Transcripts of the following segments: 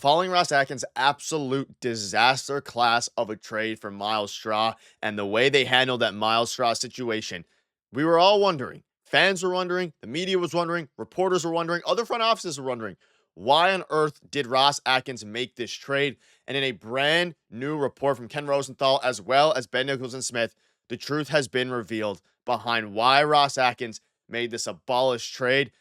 Following Ross Atkins' absolute disaster class of a trade for Miles Straw and the way they handled that Miles Straw situation, we were all wondering. Fans were wondering, the media was wondering, reporters were wondering, other front offices were wondering, why on earth did Ross Atkins make this trade? And in a brand new report from Ken Rosenthal, as well as Ben Nicholson-Smith, the truth has been revealed behind why Ross Atkins made this abolished trade.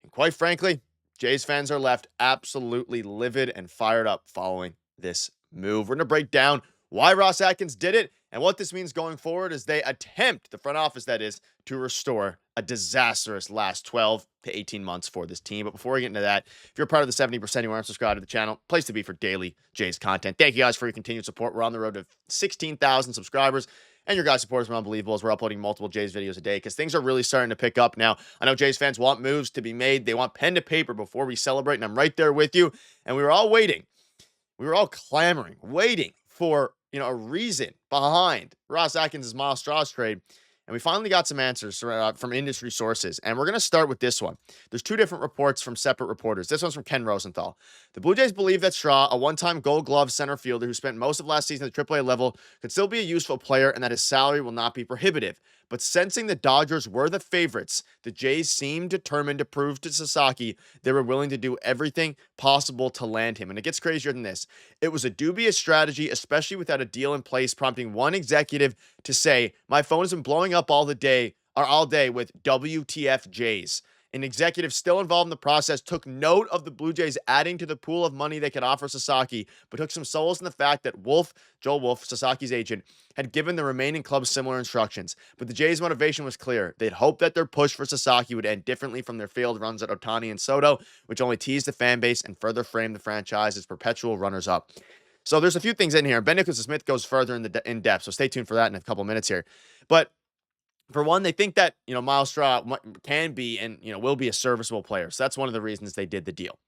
And quite frankly, Jays fans are left absolutely livid and fired up following this move. We're going to break down why Ross Atkins did it and what this means going forward as they attempt, the front office that is, to restore a disastrous last 12 to 18 months for this team. But before we get into that, if you're part of the 70% who aren't subscribed to the channel, place to be for daily Jays content. Thank you guys for your continued support. We're on the road to 16,000 subscribers. And your guys' support is unbelievable as we're uploading multiple Jays videos a day because things are really starting to pick up now. I know Jays fans want moves to be made. They want pen to paper before we celebrate, and I'm right there with you. And we were all waiting. We were all clamoring, waiting for, a reason behind Ross Atkins' Miles Straw's trade. And we finally got some answers from industry sources. And we're going to start with this one. There's two different reports from separate reporters. This one's from Ken Rosenthal. The Blue Jays believe that Straw, a one-time Gold Glove center fielder who spent most of last season at the AAA level, could still be a useful player and that his salary will not be prohibitive. But sensing the Dodgers were the favorites, the Jays seemed determined to prove to Sasaki they were willing to do everything possible to land him. And it gets crazier than this. It was a dubious strategy, especially without a deal in place, prompting one executive to say, "My phone has been blowing up all day with WTF Jays." An executive still involved in the process took note of the Blue Jays adding to the pool of money they could offer Sasaki, but took some solace in the fact that Joel Wolfe, Sasaki's agent, had given the remaining clubs similar instructions. But the Jays' motivation was clear. They'd hoped that their push for Sasaki would end differently from their failed runs at Ohtani and Soto, which only teased the fan base and further framed the franchise as perpetual runners-up. So there's a few things in here. Ben Nicholson-Smith goes further in depth, so stay tuned for that in a couple minutes here. But for one, they think that, Miles Straw can be and, will be a serviceable player. So that's one of the reasons they did the deal,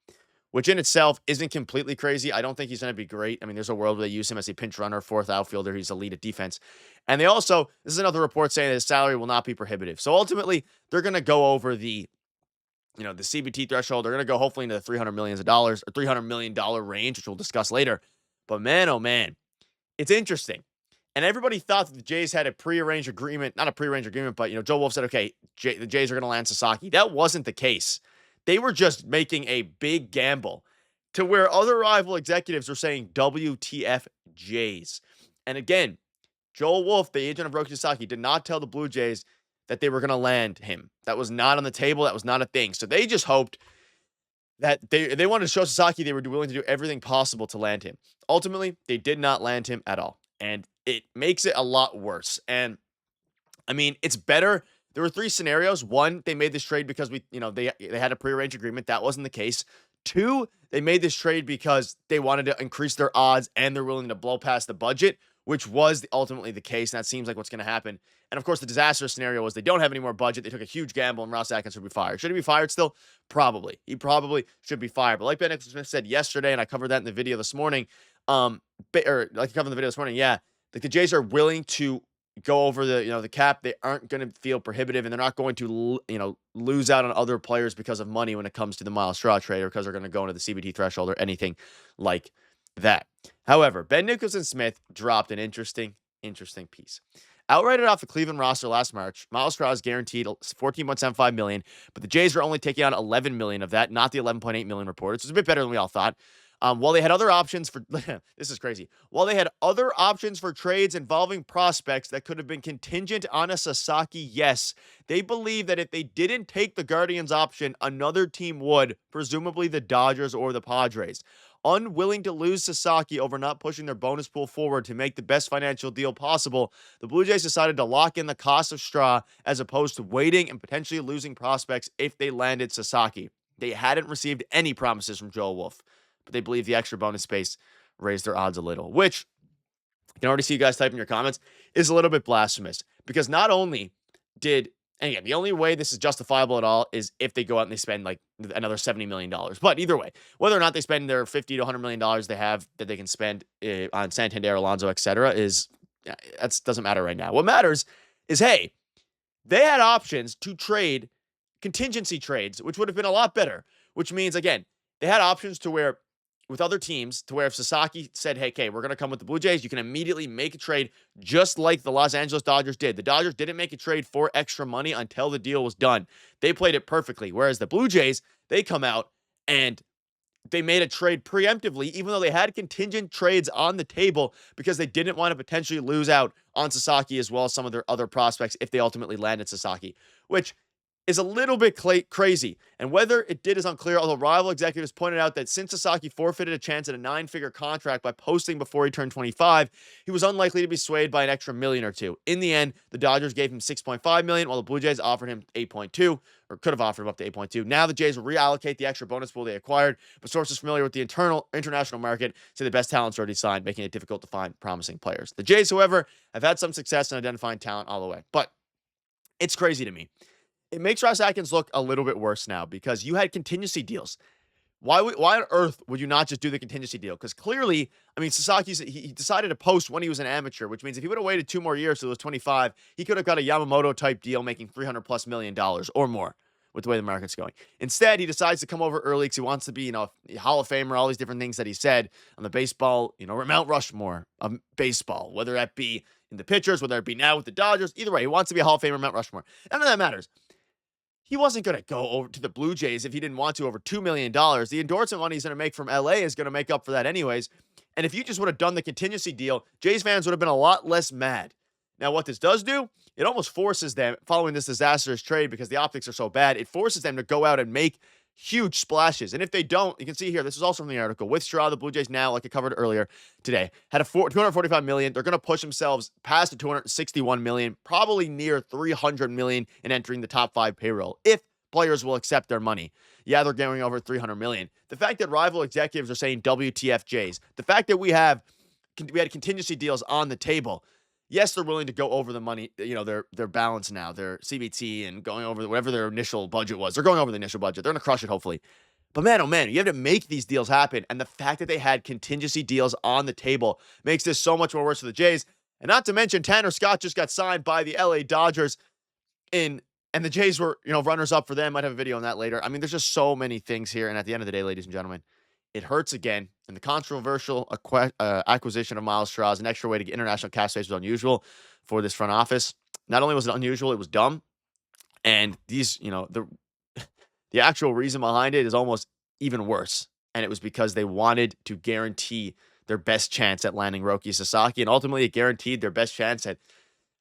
which in itself isn't completely crazy. I don't think he's going to be great. I mean, there's a world where they use him as a pinch runner, fourth outfielder. He's elite at defense. And they also, this is another report saying that his salary will not be prohibitive. So ultimately, they're going to go over the CBT threshold. They're going to go hopefully into the $300 million or $300 million range, which we'll discuss later. But man, oh man, it's interesting. And everybody thought that the Jays had a prearranged agreement, not a prearranged agreement, but, Joe Wolf said, okay, the Jays are going to land Sasaki. That wasn't the case. They were just making a big gamble to where other rival executives were saying WTF Jays. And again, Joel Wolf, the agent of Roki Sasaki, did not tell the Blue Jays that they were going to land him. That was not on the table. That was not a thing. So they just hoped that they wanted to show Sasaki they were willing to do everything possible to land him. Ultimately, they did not land him at all. And it makes it a lot worse. And I mean, it's better. There were three scenarios. One, they made this trade because they had a prearranged agreement. That wasn't the case. Two, they made this trade because they wanted to increase their odds and they're willing to blow past the budget, which was ultimately the case. And that seems like what's going to happen. And of course, the disastrous scenario was they don't have any more budget. They took a huge gamble and Ross Atkins should be fired. Should he be fired still? Probably. He probably should be fired. But like Ben Nicholson-Smith said yesterday, and I covered that in the video this morning, like I covered in the video this morning, yeah, like the Jays are willing to go over the cap. They aren't going to feel prohibitive, and they're not going to lose out on other players because of money when it comes to the Miles Straw trade or because they're going to go into the CBT threshold or anything like that. However, Ben Nicholson-Smith dropped an interesting piece. Outrighted off the Cleveland roster last March, Miles Straw is guaranteed $14.75 million, but the Jays are only taking on $11 million of that, not the $11.8 million reported. So it's a bit better than we all thought. While they had other options for this is crazy. While they had other options for trades involving prospects that could have been contingent on a Sasaki, yes, they believe that if they didn't take the Guardians option, another team would, presumably the Dodgers or the Padres. Unwilling to lose Sasaki over not pushing their bonus pool forward to make the best financial deal possible, the Blue Jays decided to lock in the cost of Straw as opposed to waiting and potentially losing prospects if they landed Sasaki. They hadn't received any promises from Joel Wolfe, but they believe the extra bonus space raised their odds a little, which I can already see you guys typing your comments is a little bit blasphemous because not only did, and again, the only way this is justifiable at all is if they go out and they spend like another $70 million. But either way, whether or not they spend their $50 to $100 million they have that they can spend on Santander, Alonso, etc., that doesn't matter right now. What matters is, hey, they had options to trade contingency trades, which would have been a lot better, which means, again, they had options to where with other teams to where if Sasaki said, hey, okay, we're going to come with the Blue Jays, you can immediately make a trade just like the Los Angeles Dodgers did. The Dodgers didn't make a trade for extra money until the deal was done. They played it perfectly. Whereas the Blue Jays, they come out and they made a trade preemptively, even though they had contingent trades on the table because they didn't want to potentially lose out on Sasaki as well as some of their other prospects if they ultimately landed Sasaki, which is a little bit crazy. And whether it did is unclear, although rival executives pointed out that since Sasaki forfeited a chance at a 9-figure contract by posting before he turned 25, he was unlikely to be swayed by an extra million or two. In the end, the Dodgers gave him $6.5 million, while the Blue Jays offered him 8.2, or could have offered him up to 8.2. Now the Jays will reallocate the extra bonus pool they acquired, but sources familiar with the international market say the best talents are already signed, making it difficult to find promising players. The Jays, however, have had some success in identifying talent all the way. But it's crazy to me. It makes Ross Atkins look a little bit worse now because you had contingency deals. Why on earth would you not just do the contingency deal? Because clearly, I mean, he decided to post when he was an amateur, which means if he would have waited 2 more years till he was 25, he could have got a Yamamoto type deal making $300+ million or more with the way the market's going. Instead, he decides to come over early because he wants to be, a Hall of Famer, all these different things that he said on the baseball, Mount Rushmore of baseball, whether that be in the pitchers, whether it be now with the Dodgers. Either way, he wants to be a Hall of Famer, Mount Rushmore. None of that matters. He wasn't going to go over to the Blue Jays if he didn't want to over $2 million. The endorsement money he's going to make from LA is going to make up for that anyways. And if you just would have done the contingency deal, Jays fans would have been a lot less mad. Now, what this does do, it almost forces them, following this disastrous trade because the optics are so bad, it forces them to go out and make huge splashes. And if they don't, you can see here, this is also from the article, with Straw, the Blue Jays now, like I covered earlier today, had a $245 million. They're going to push themselves past the $261 million, probably near $300 million in entering the top 5 payroll, if players will accept their money. Yeah, they're going over $300 million. The fact that rival executives are saying WTF Jays, the fact that we had contingency deals on the table. Yes, they're willing to go over the money, their balance now, their CBT, and going over whatever their initial budget was. They're going over the initial budget. They're going to crush it, hopefully. But man, oh man, you have to make these deals happen. And the fact that they had contingency deals on the table makes this so much more worse for the Jays. And not to mention, Tanner Scott just got signed by the LA Dodgers and the Jays were, runners up for them. Might have a video on that later. I mean, there's just so many things here. And at the end of the day, ladies and gentlemen, it hurts again. And the controversial acquisition of Myles Straw as an extra way to get international cap space was unusual for this front office. Not only was it unusual, it was dumb. And these, the actual reason behind it is almost even worse. And it was because they wanted to guarantee their best chance at landing Roki Sasaki. And ultimately, it guaranteed their best chance at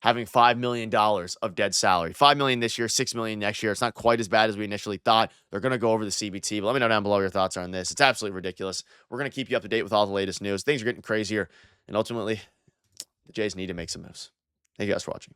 having $5 million of dead salary. $5 million this year, $6 million next year. It's not quite as bad as we initially thought. They're going to go over the CBT, but let me know down below your thoughts on this. It's absolutely ridiculous. We're going to keep you up to date with all the latest news. Things are getting crazier, and ultimately, the Jays need to make some moves. Thank you guys for watching.